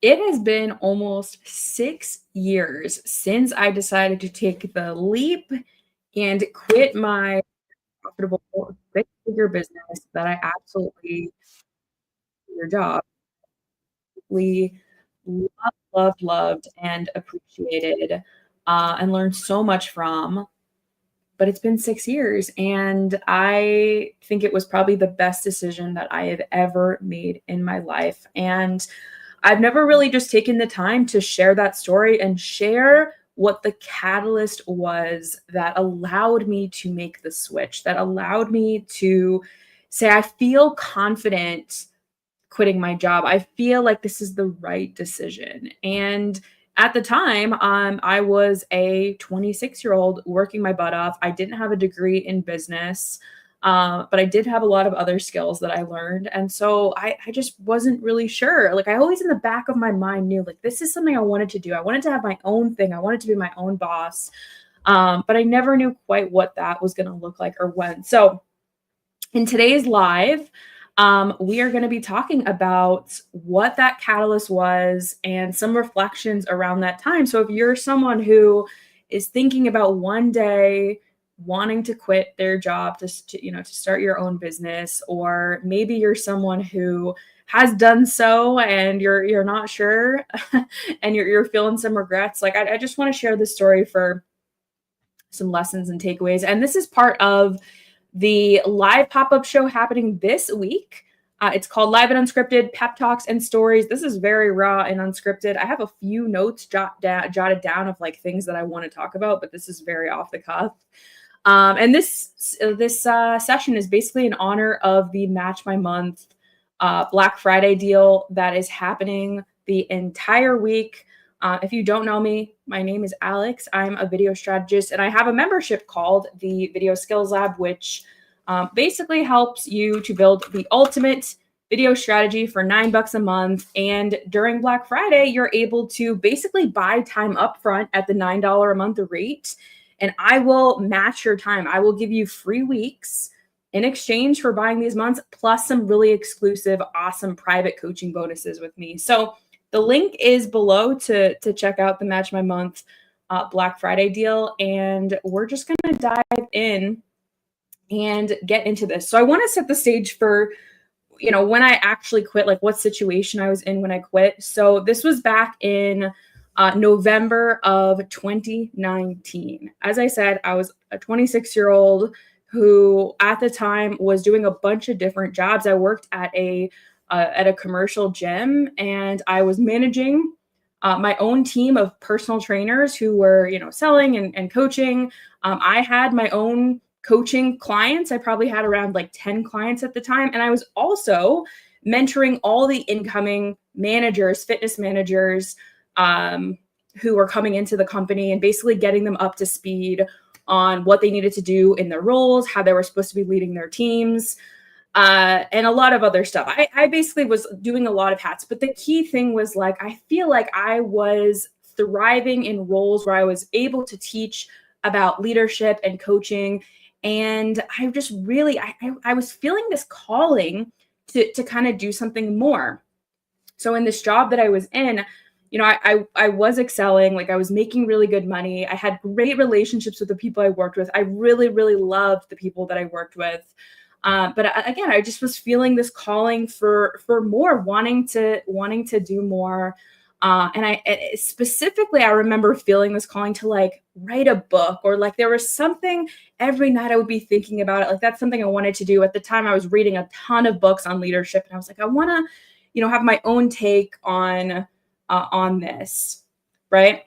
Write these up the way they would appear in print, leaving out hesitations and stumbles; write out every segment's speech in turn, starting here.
It has been almost 6 years since I decided to take the leap and quit my profitable six-figure business that I absolutely your job. We loved, and appreciated, and learned so much from. But it's been 6 years, and I think it was probably the best decision that I have ever made in my life, and I've never really just taken the time to share that story and share what the catalyst was that allowed me to make the switch, that allowed me to say, I feel confident quitting my job. I feel like this is the right decision. And at the time, I was a 26-year-old working my butt off. I didn't have a degree in business, but I did have a lot of other skills that I learned. And so I just wasn't really sure. Like I always in the back of my mind knew like this is something I wanted to do. I wanted to have my own thing. I wanted to be my own boss. But I never knew quite what that was going to look like or when. So in today's live, we are going to be talking about what that catalyst was and some reflections around that time. So if you're someone who is thinking about one day wanting to quit their job to start your own business, or maybe you're someone who has done so and you're not sure and you're feeling some regrets, like I just want to share this story for some lessons and takeaways. And this is part of the live pop-up show happening this week. It's called Live and Unscripted, Pep Talks and Stories. This is very raw and unscripted. I have a few notes jotted down of like things that I want to talk about, but this is very off the cuff. And this session is basically in honor of the Match My Month Black Friday deal that is happening the entire week. If you don't know me, my name is Alex. I'm a video strategist, and I have a membership called the Video Skills Lab, which basically helps you to build the ultimate video strategy for $9 a month. And during Black Friday, you're able to basically buy time upfront at the $9 a month rate, and I will match your time. I will give you free weeks in exchange for buying these months, plus some really exclusive, awesome private coaching bonuses with me. So the link is below to check out the Match My Month Black Friday deal. And we're just going to dive in and get into this. So I want to set the stage for, when I actually quit, like what situation I was in when I quit. So this was back in November of 2019. As I said, I was a 26-year-old who at the time was doing a bunch of different jobs. I worked at a commercial gym, and I was managing my own team of personal trainers who were, selling and coaching. I had my own coaching clients. I probably had around like 10 clients at the time. And I was also mentoring all the incoming managers, fitness managers, who were coming into the company, and basically getting them up to speed on what they needed to do in their roles, how they were supposed to be leading their teams, and a lot of other stuff. I basically was doing a lot of hats, but the key thing was like, I feel like I was thriving in roles where I was able to teach about leadership and coaching. And I just really, I was feeling this calling to kind of do something more. So in this job that I was in, I was excelling, like I was making really good money. I had great relationships with the people I worked with. I really, really loved the people that I worked with. But again, I just was feeling this calling for more, wanting to do more. And I remember feeling this calling to like write a book, or like there was something every night I would be thinking about it. Like that's something I wanted to do. At the time I was reading a ton of books on leadership, and I was like, I want to, have my own take on this. Right.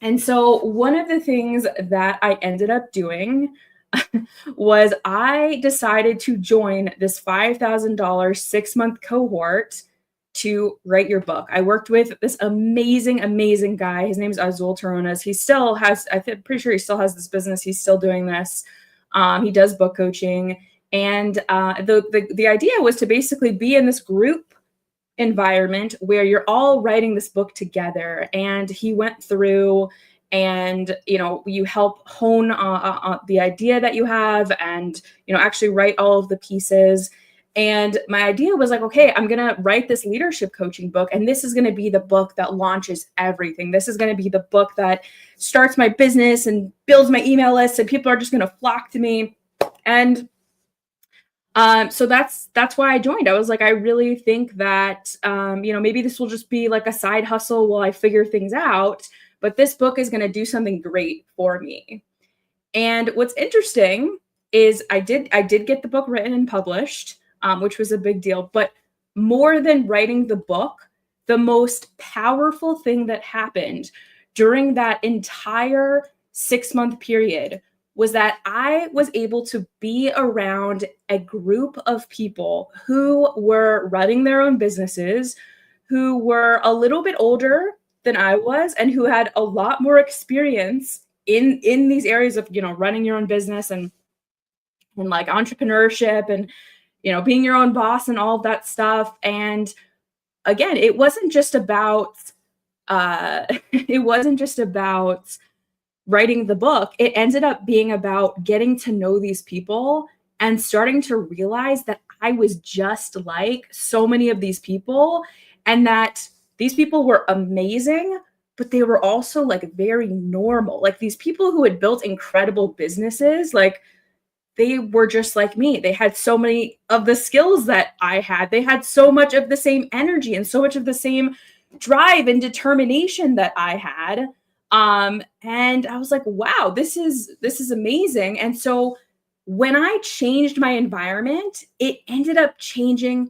And so one of the things that I ended up doing was I decided to join this $5,000 6-month cohort to write your book. I worked with this amazing, amazing guy. His name is Azul Taronas. He still has, I'm pretty sure he still has this business. He's still doing this. He does book coaching. And the idea was to basically be in this group environment where you're all writing this book together. And he went through and, you help hone the idea that you have, and, actually write all of the pieces. And my idea was like, okay, I'm going to write this leadership coaching book, and this is going to be the book that launches everything. This is going to be the book that starts my business and builds my email list, and people are just going to flock to me. And so that's why I joined. I was like, I really think that, maybe this will just be like a side hustle while I figure things out, but this book is going to do something great for me. And what's interesting is I did get the book written and published, which was a big deal. But more than writing the book, the most powerful thing that happened during that entire 6-month period was that I was able to be around a group of people who were running their own businesses, who were a little bit older than I was, and who had a lot more experience in these areas of, running your own business and like entrepreneurship and, being your own boss and all of that stuff. And again, it wasn't just about writing the book. It ended up being about getting to know these people and starting to realize that I was just like so many of these people, and that these people were amazing, but they were also like very normal. Like these people who had built incredible businesses, like they were just like me. They had so many of the skills that I had. They had so much of the same energy and so much of the same drive and determination that I had. And I was like, wow, this is amazing. And so when I changed my environment, it ended up changing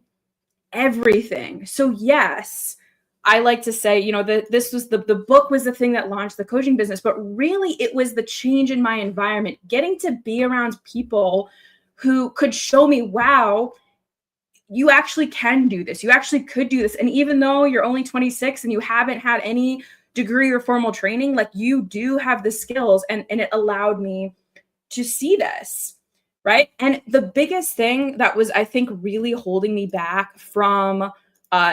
everything. So yes, I like to say, that this was the book was the thing that launched the coaching business, but really it was the change in my environment, getting to be around people who could show me, wow, you actually can do this. You actually could do this. And even though you're only 26 and you haven't had any degree or formal training, like you do have the skills, and it allowed me to see this. Right. And the biggest thing that was, I think, really holding me back from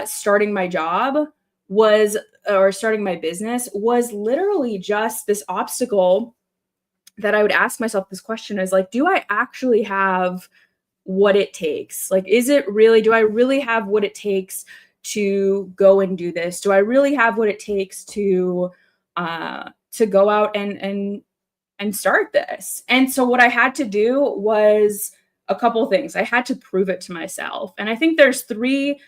starting my job or starting my business was literally just this obstacle that I would ask myself this question is like, do I actually have what it takes? Like, do I really have what it takes to go and do this? Do I really have what it takes to go out and start this? And so what I had to do was a couple of things. I had to prove it to myself. And I think there's three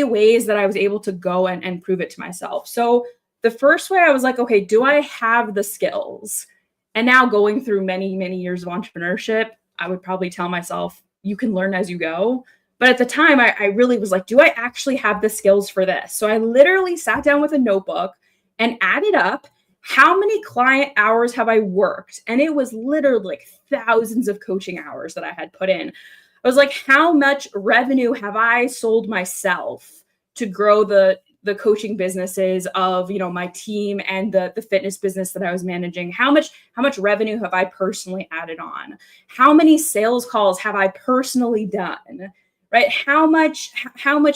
ways that I was able to go and prove it to myself. So the first way, I was like, okay, do I have the skills? And now going through many, many years of entrepreneurship, I would probably tell myself, you can learn as you go. But at the time, I really was like, do I actually have the skills for this? So I literally sat down with a notebook and added up how many client hours have I worked? And it was literally like thousands of coaching hours that I had put in. I was like, how much revenue have I sold myself to grow the coaching businesses of, my team and the fitness business that I was managing? How much revenue have I personally added on? How many sales calls have I personally done? Right? How much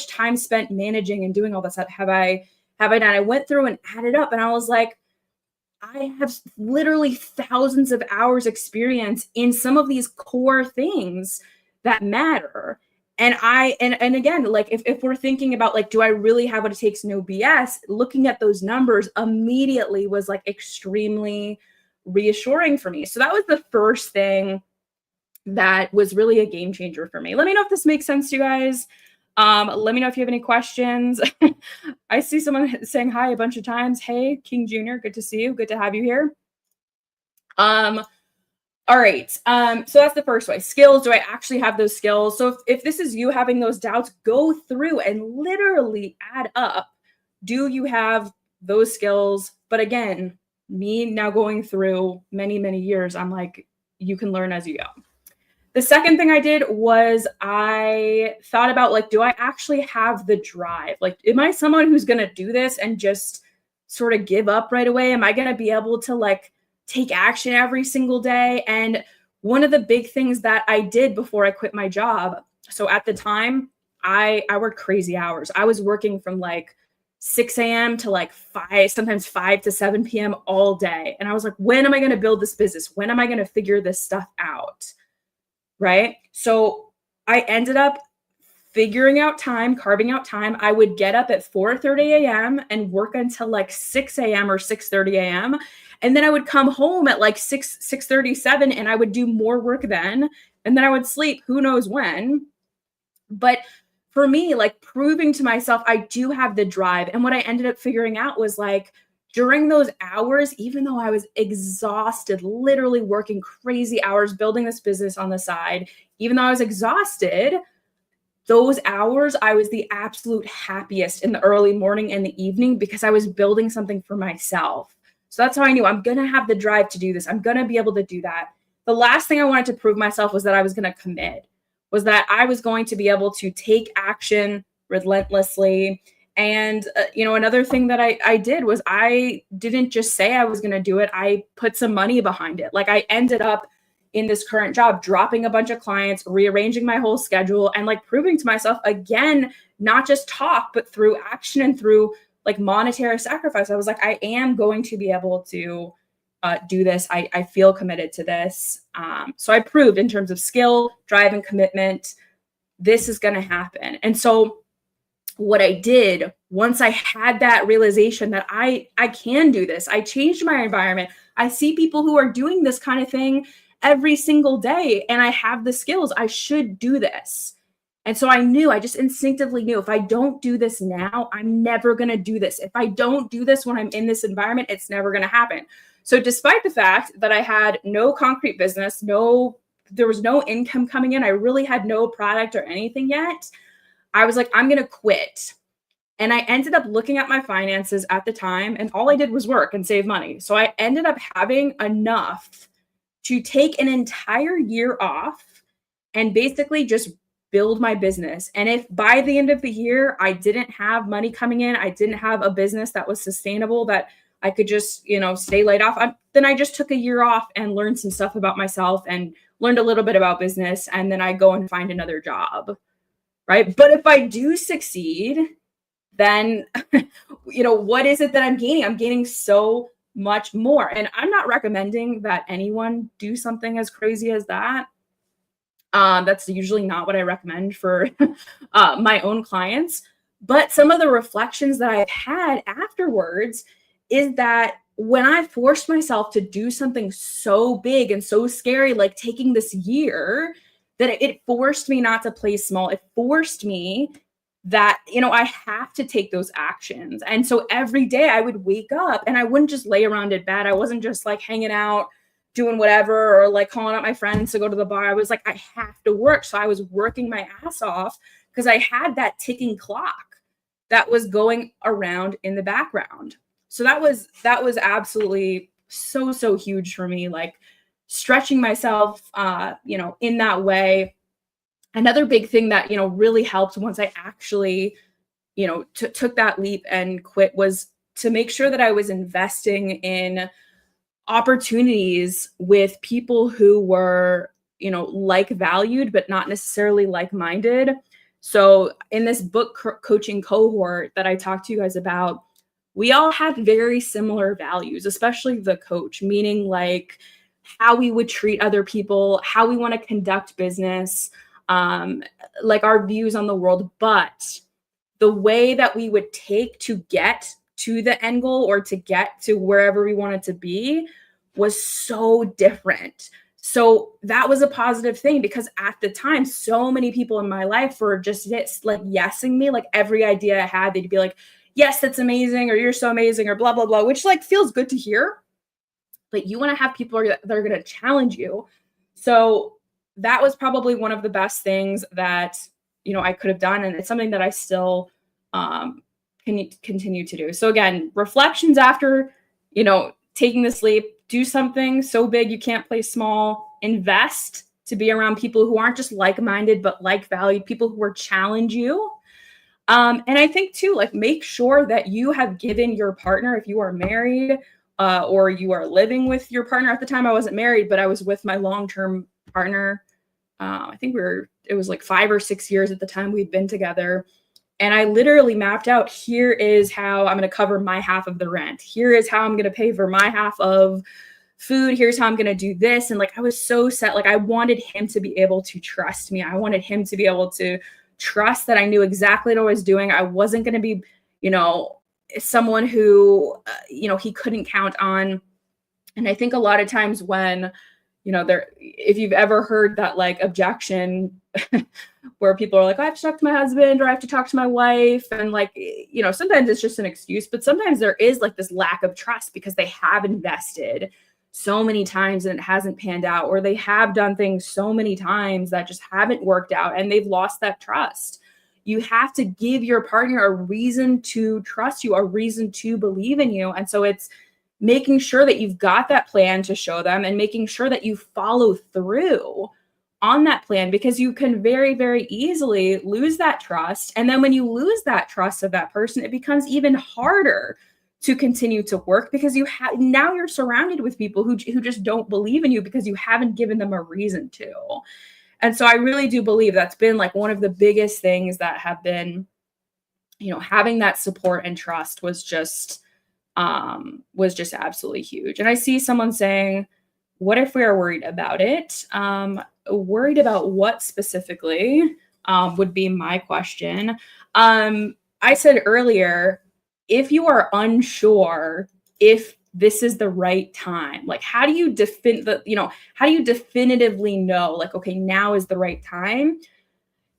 time spent managing and doing all this stuff have I done? I went through and added up, and I was like, I have literally thousands of hours experience in some of these core things that matter. And and again, like if we're thinking about like, do I really have what it takes? No BS. Looking at those numbers immediately was like extremely reassuring for me. So that was the first thing that was really a game changer for me. Let me know if this makes sense to you guys. Let me know if you have any questions. I see someone saying hi a bunch of times. Hey, King Jr., good to see you. Good to have you here. All right. So that's the first way. Skills. Do I actually have those skills? So if this is you having those doubts, go through and literally add up. Do you have those skills? But again, me now going through many, many years, I'm like, you can learn as you go. The second thing I did was I thought about like, do I actually have the drive? Like, am I someone who's going to do this and just sort of give up right away? Am I going to be able to like take action every single day? And one of the big things that I did before I quit my job. So at the time, I worked crazy hours. I was working from like 6 a.m. to like 5 to 7 p.m. all day. And I was like, when am I going to build this business? When am I going to figure this stuff out? Right? So I ended up figuring out time, carving out time. I would get up at 4:30 a.m. and work until like 6 a.m. or 6:30 a.m. And then I would come home at like 6:37 and I would do more work then. And then I would sleep who knows when. But for me, like proving to myself, I do have the drive. And what I ended up figuring out was like during those hours, even though I was exhausted, literally working crazy hours, building this business on the side, even though I was exhausted, those hours, I was the absolute happiest in the early morning and the evening because I was building something for myself. So that's how I knew I'm going to have the drive to do this. I'm going to be able to do that. The last thing I wanted to prove myself was that I was going to commit, was that I was going to be able to take action relentlessly. And, another thing that I did was I didn't just say I was going to do it. I put some money behind it. Like I ended up in this current job, dropping a bunch of clients, rearranging my whole schedule, and like proving to myself again, not just talk, but through action and through like monetary sacrifice. I was like, I am going to be able to do this. I feel committed to this. So I proved in terms of skill, drive, and commitment, this is going to happen. And so what I did once I had that realization that I can do this, I changed my environment. I see people who are doing this kind of thing every single day, and I have the skills. I should do this. And so I just instinctively knew if I don't do this now, I'm never going to do this. If I don't do this when I'm in this environment, it's never going to happen. So despite the fact that I had no concrete business, there was no income coming in, I really had no product or anything yet, I was like, I'm going to quit. And I ended up looking at my finances at the time, and all I did was work and save money. So I ended up having enough to take an entire year off and basically just build my business. And if by the end of the year, I didn't have money coming in, I didn't have a business that was sustainable, that I could just, stay laid off, then I just took a year off and learned some stuff about myself and learned a little bit about business. And then I go and find another job. Right. But if I do succeed, then, what is it that I'm gaining? I'm gaining so much more. And I'm not recommending that anyone do something as crazy as that. That's usually not what I recommend for my own clients. But some of the reflections that I've had afterwards is that when I forced myself to do something so big and so scary, like taking this year, that it forced me not to play small. It forced me that, I have to take those actions. And so every day I would wake up and I wouldn't just lay around in bed. I wasn't just like hanging out, doing whatever, or like calling up my friends to go to the bar. I was like, I have to work. So I was working my ass off because I had that ticking clock that was going around in the background. So that was absolutely so huge for me, like stretching myself, in that way. Another big thing that, really helped once I actually, took that leap and quit was to make sure that I was investing in opportunities with people who were, like valued, but not necessarily like-minded. So in this book coaching cohort that I talked to you guys about, we all had very similar values, especially the coach, meaning like how we would treat other people, how we want to conduct business, like our views on the world. But the way that we would take to get to the end goal or to get to wherever we wanted to be was so different. So that was a positive thing because at the time, so many people in my life were just like yesing me, like every idea I had, they'd be like, yes, that's amazing, or you're so amazing, or blah, blah, blah, which like feels good to hear. But you want to have people that are going to challenge you. So that was probably one of the best things that, I could have done. And it's something that I still can continue to do. So again, reflections after, taking this leap, do something so big you can't play small, invest to be around people who aren't just like-minded, but like-valued, people who will challenge you. And I think too, like make sure that you have given your partner, if you are married or you are living with your partner. At the time I wasn't married, but I was with my long-term partner. I think it was like 5 or 6 years at the time we'd been together. And I literally mapped out, here is how I'm going to cover my half of the rent. Here is how I'm going to pay for my half of food. Here's how I'm going to do this. And like, I was so set. Like I wanted him to be able to trust me. I wanted him to be able to trust that I knew exactly what I was doing. I wasn't going to be, you know, someone who, he couldn't count on. And I think a lot of times when, if you've ever heard that like objection where people are like, oh, I have to talk to my husband or I have to talk to my wife. And like, sometimes it's just an excuse, but sometimes there is like this lack of trust because they have invested so many times and it hasn't panned out, or they have done things so many times that just haven't worked out and they've lost that trust. You have to give your partner a reason to trust you, a reason to believe in you. And so it's making sure that you've got that plan to show them and making sure that you follow through on that plan, because you can very, very easily lose that trust. And then when you lose that trust of that person, it becomes even harder to continue to work because now you're surrounded with people who just don't believe in you because you haven't given them a reason to. And so I really do believe that's been like one of the biggest things that have been, having that support and trust was just absolutely huge. And I see someone saying, what if we are worried about it? Worried about what specifically would be my question. I said earlier, if you are unsure if this is the right time, like how do you definitively know, like, okay, now is the right time?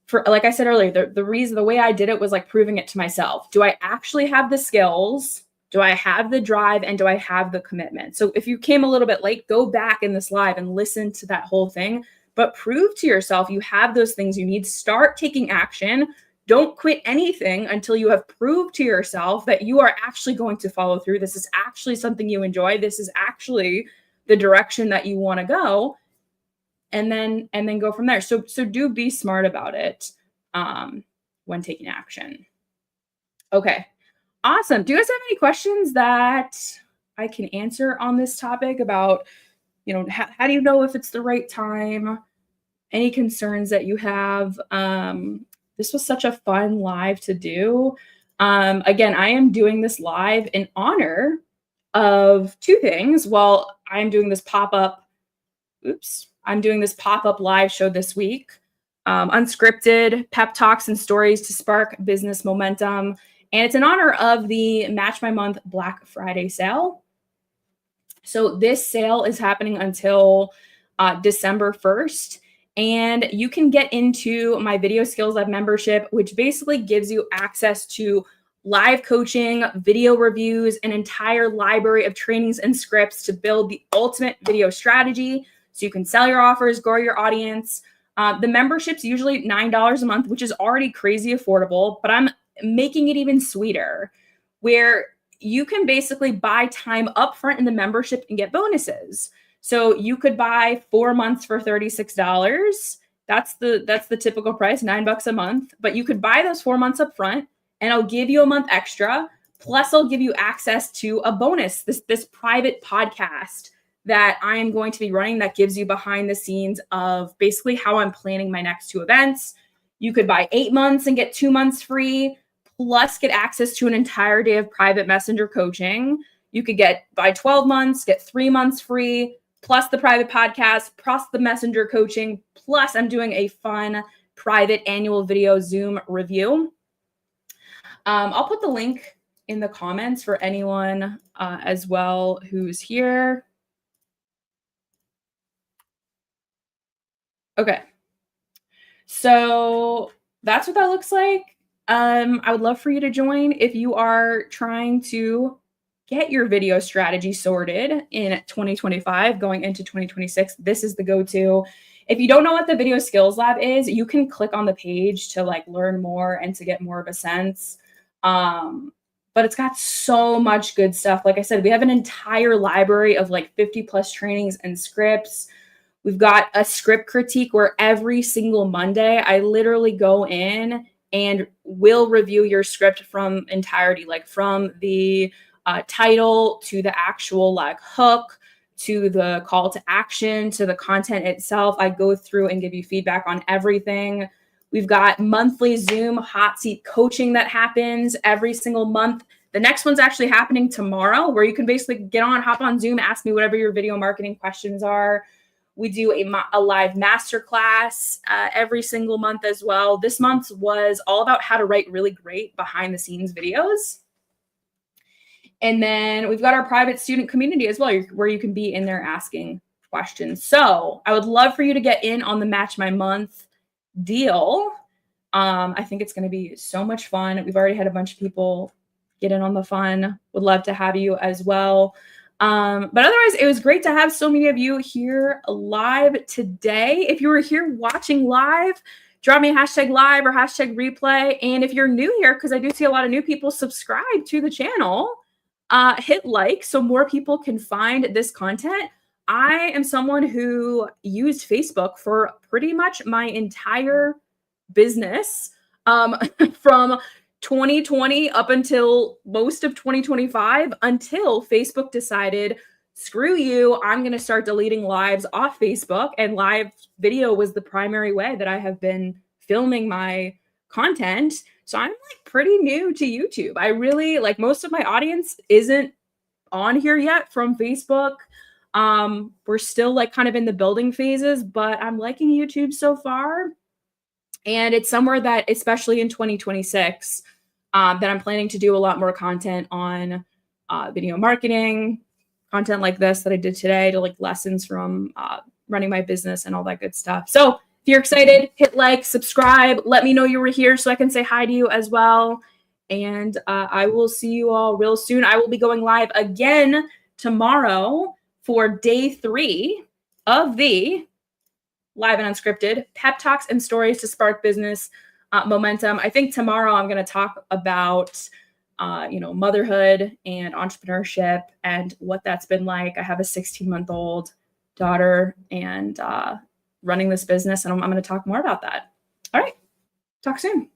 For, like I said earlier, the way I did it was like proving it to myself. Do I actually have the skills? Do I have the drive? And do I have the commitment? So if you came a little bit late, go back in this live and listen to that whole thing, but prove to yourself you have those things you need. Start taking action. Don't quit anything until you have proved to yourself that you are actually going to follow through. This is actually something you enjoy. This is actually the direction that you want to go. And then go from there. So do be smart about it when taking action. Okay, awesome. Do you guys have any questions that I can answer on this topic about, how do you know if it's the right time? Any concerns that you have? This was such a fun live to do. Again, I am doing this live in honor of two things. Well, I'm doing this pop-up live show this week. Unscripted pep talks and stories to spark business momentum. And it's in honor of the Match My Month Black Friday sale. So this sale is happening until December 1st. And you can get into my Video Skills Lab membership, which basically gives you access to live coaching, video reviews, an entire library of trainings and scripts to build the ultimate video strategy. So you can sell your offers, grow your audience. The membership's usually $9 a month, which is already crazy affordable, but I'm making it even sweeter, where you can basically buy time upfront in the membership and get bonuses. So you could buy 4 months for $36. That's the typical price, $9 a month. But you could buy those 4 months up front, and I'll give you a month extra. Plus, I'll give you access to a bonus, this private podcast that I am going to be running that gives you behind the scenes of basically how I'm planning my next 2 events. You could buy 8 months and get 2 months free, plus get access to an entire day of private messenger coaching. You could buy 12 months, get 3 months free, plus the private podcast, plus the messenger coaching, plus I'm doing a fun private annual video Zoom review. I'll put the link in the comments for anyone as well who's here. Okay, so that's what that looks like. I would love for you to join if you are trying to get your video strategy sorted in 2025, going into 2026. This is the go-to. If you don't know what the Video Skills Lab is, you can click on the page to like learn more and to get more of a sense. But it's got so much good stuff. Like I said, we have an entire library of like 50 plus trainings and scripts. We've got a script critique where every single Monday, I literally go in and will review your script from entirety, like from the title to the actual like hook, to the call to action, to the content itself. I go through and give you feedback on everything. We've got monthly Zoom hot seat coaching that happens every single month. The next one's actually happening tomorrow, where you can basically hop on Zoom, ask me whatever your video marketing questions are. We do a live masterclass every single month as well. This month was all about how to write really great behind the scenes videos. And then we've got our private student community as well, where you can be in there asking questions. So I would love for you to get in on the Match My Month deal. I think it's going to be so much fun. We've already had a bunch of people get in on the fun. Would love to have you as well. But otherwise, it was great to have so many of you here live today. If you were here watching live, drop me a hashtag live or hashtag replay. And if you're new here, because I do see a lot of new people, subscribe to the channel, hit like so more people can find this content. I am someone who used Facebook for pretty much my entire business from 2020 up until most of 2025, until Facebook decided, screw you, I'm going to start deleting lives off Facebook. And live video was the primary way that I have been filming my content. So I'm like pretty new to YouTube. I really like, most of my audience isn't on here yet from Facebook. We're still like kind of in the building phases, but I'm liking YouTube so far. And it's somewhere that, especially in 2026, that I'm planning to do a lot more content on video marketing, content like this that I did today, to like lessons from running my business and all that good stuff. So if you're excited, hit like, subscribe, let me know you were here so I can say hi to you as well. And I will see you all real soon. I will be going live again tomorrow for day 3 of the Live and Unscripted Pep Talks and Stories to Spark Business Momentum. I think tomorrow I'm going to talk about, motherhood and entrepreneurship and what that's been like. I have a 16-month-old daughter and running this business, and I'm going to talk more about that. All right. Talk soon.